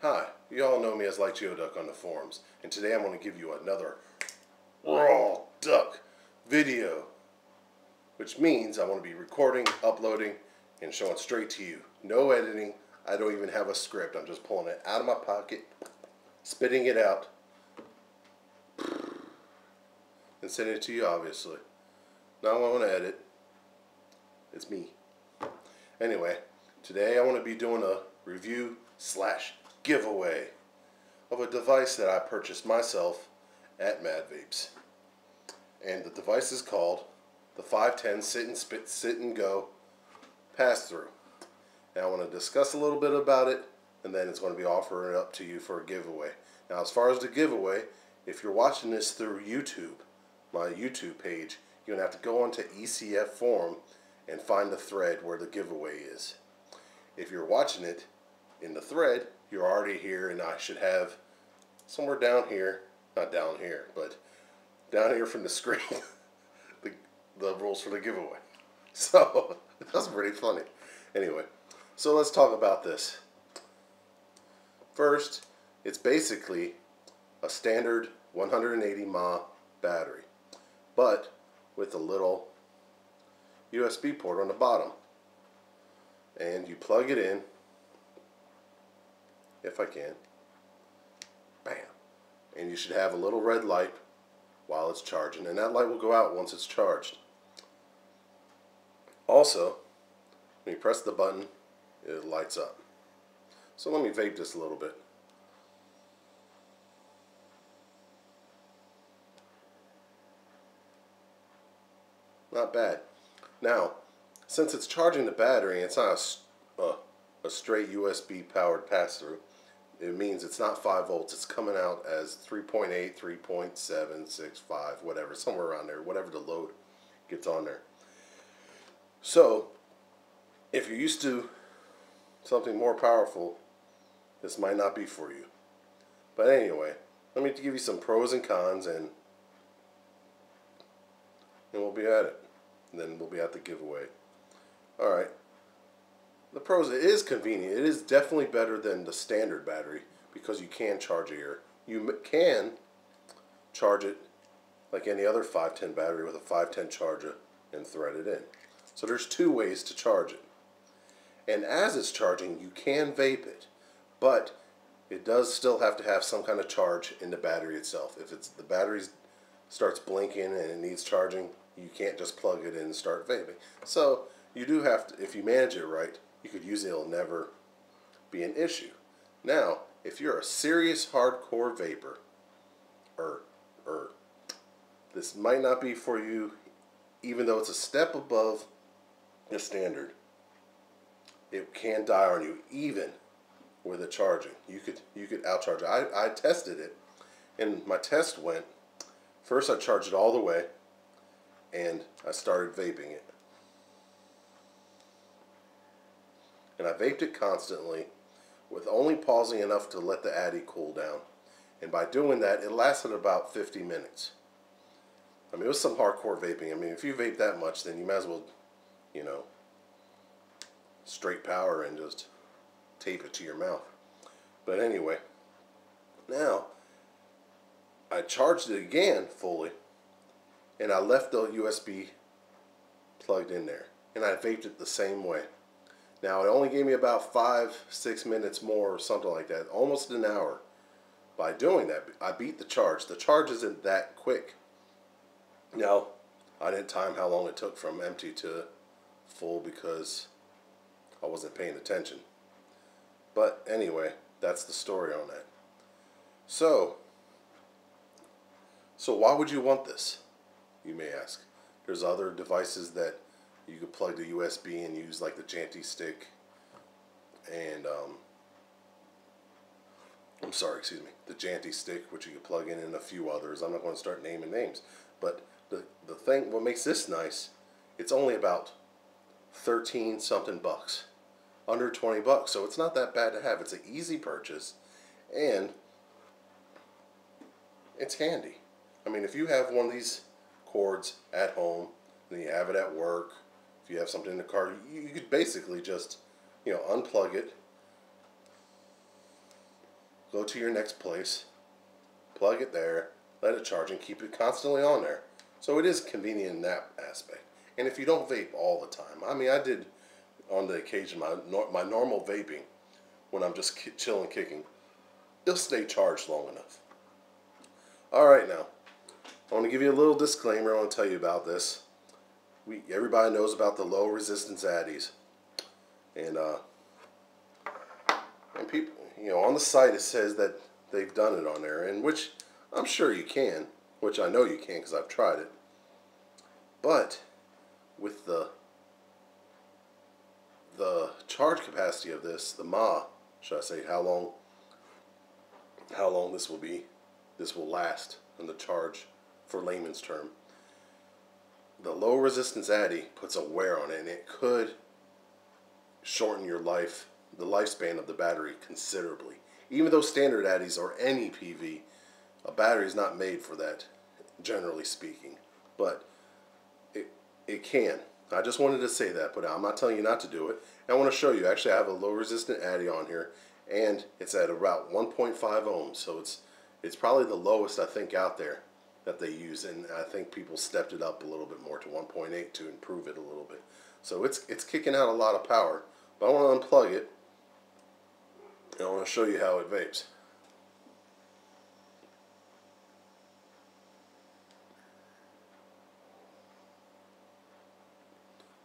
Hi, you all know me as Like Geoduck on the forums, and today I'm going to give you another raw duck video, which means I want to be recording, uploading, and showing straight to you. No editing. I don't even have a script. I'm just pulling it out of my pocket, spitting it out, and sending it to you, obviously. Now I want to edit. It's me. Anyway, today I want to be doing a review / giveaway of a device that I purchased myself at Madvapes. And the device is called the 510 Sit and Go Pass-Through. Now I want to discuss a little bit about it, and then it's going to be offered up to you for a giveaway. Now as far as the giveaway, if you're watching this through YouTube, my YouTube page, you're going to have to go onto ECF forum and find the thread where the giveaway is. If you're watching it in the thread, you're already here, and I should have somewhere down here, not down here, but down here from the screen, the rules for the giveaway. So, that's pretty funny. Anyway, so let's talk about this. First, it's basically a standard 180 mAh battery, but with a little USB port on the bottom. And you plug it in, if I can, bam, and you should have a little red light while it's charging, and that light will go out once it's charged. Also, when you press the button, it lights up. So let me vape this a little bit. Not bad. Now, since it's charging the battery, it's not a straight USB powered pass-through. It means it's not 5 volts. It's coming out as 3.8, 3.765, whatever, somewhere around there, whatever the load gets on there. So, if you're used to something more powerful, this might not be for you. But anyway, let me give you some pros and cons, and we'll be at it. And then we'll be at the giveaway. Alright. The pros, it is convenient. It is definitely better than the standard battery because you can charge it here. You can charge it like any other 510 battery with a 510 charger and thread it in. So there's two ways to charge it. And as it's charging, you can vape it, but it does still have to have some kind of charge in the battery itself. If the battery starts blinking and it needs charging, you can't just plug it in and start vaping. So you do have to, if you manage it right, you could use it, it'll never be an issue. Now, if you're a serious hardcore vapor, this might not be for you, even though it's a step above the standard. It can die on you, even with the charging. You could outcharge it. I tested it, and my test went, first I charged it all the way, and I started vaping it. And I vaped it constantly with only pausing enough to let the addy cool down. And by doing that, it lasted about 50 minutes. I mean, it was some hardcore vaping. I mean, if you vape that much, then you might as well, you know, straight power and just tape it to your mouth. But anyway, now I charged it again fully, and I left the USB plugged in there, and I vaped it the same way. Now it only gave me about 5-6 minutes more or something like that, almost an hour. By doing that, I beat the charge. The charge isn't that quick. Now, I didn't time how long it took from empty to full because I wasn't paying attention. But anyway, that's the story on that. So why would you want this, you may ask? There's other devices that you could plug the USB and use, like the Janty stick, and the Janty stick, which you could plug in, and a few others. I'm not going to start naming names, but the thing, what makes this nice, it's only about 13 something bucks, under 20 bucks, so it's not that bad to have. It's an easy purchase, and it's handy. I mean, if you have one of these cords at home, then you have it at work, if you have something in the car, you could basically just, you know, unplug it, go to your next place, plug it there, let it charge, and keep it constantly on there. So it is convenient in that aspect. And if you don't vape all the time, I mean, I did on the occasion my normal vaping when I'm just chilling, kicking, it'll stay charged long enough. Alright, now, I want to give you a little disclaimer. I want to tell you about this. Everybody knows about the low resistance addies. And people, you know, on the site it says that they've done it on there, and which I'm sure you can, which I know you can because I've tried it. But with the charge capacity of this, the should I say, how long this will last in the charge, for layman's term. The low resistance addy puts a wear on it, and it could shorten the lifespan of the battery considerably. Even though standard addies or any PV, a battery is not made for that, generally speaking. But it can. I just wanted to say that, but I'm not telling you not to do it. And I want to show you. Actually, I have a low resistant addy on here, and it's at about 1.5 ohms. So it's probably the lowest I think out there that they use, and I think people stepped it up a little bit more to 1.8 to improve it a little bit. So it's kicking out a lot of power. But I want to unplug it, and I want to show you how it vapes.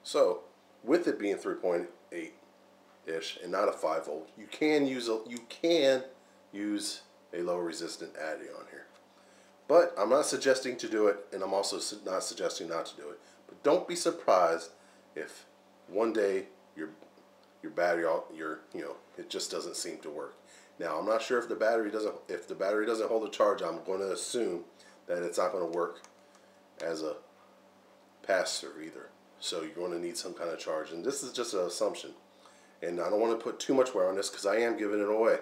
So, with it being 3.8-ish and not a 5 volt, you can use a low resistant addy on here. But I'm not suggesting to do it, and I'm also not suggesting not to do it. But don't be surprised if one day your battery, it just doesn't seem to work. Now, I'm not sure if the battery doesn't hold a charge. I'm going to assume that it's not going to work as a pass-through either. So you're going to need some kind of charge, and this is just an assumption. And I don't want to put too much wear on this because I am giving it away.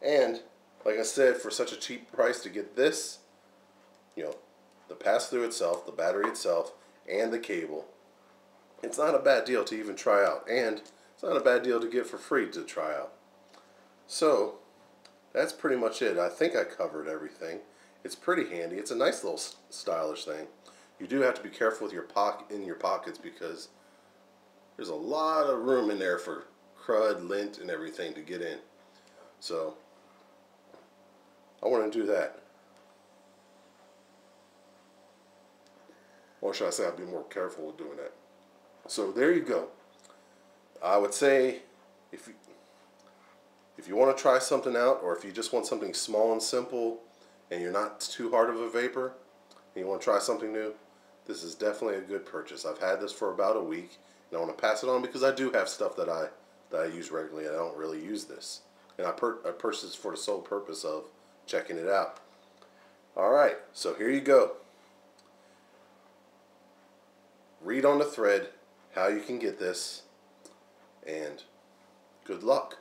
And like I said, for such a cheap price to get this, the pass-through itself, the battery itself, and the cable, it's not a bad deal to even try out. And it's not a bad deal to get for free to try out. So that's pretty much it. I think I covered everything. It's pretty handy. It's a nice little stylish thing. You do have to be careful with your pockets because there's a lot of room in there for crud, lint, and everything to get in. So I want to do that. Or should I say I'll be more careful with doing that. So there you go. I would say if you want to try something out, or if you just want something small and simple and you're not too hard of a vapor and you want to try something new, this is definitely a good purchase. I've had this for about a week, and I want to pass it on because I do have stuff that I use regularly. I don't really use this, and I purchased this for the sole purpose of checking it out. Alright, so here you go. Read on the thread how you can get this, and good luck.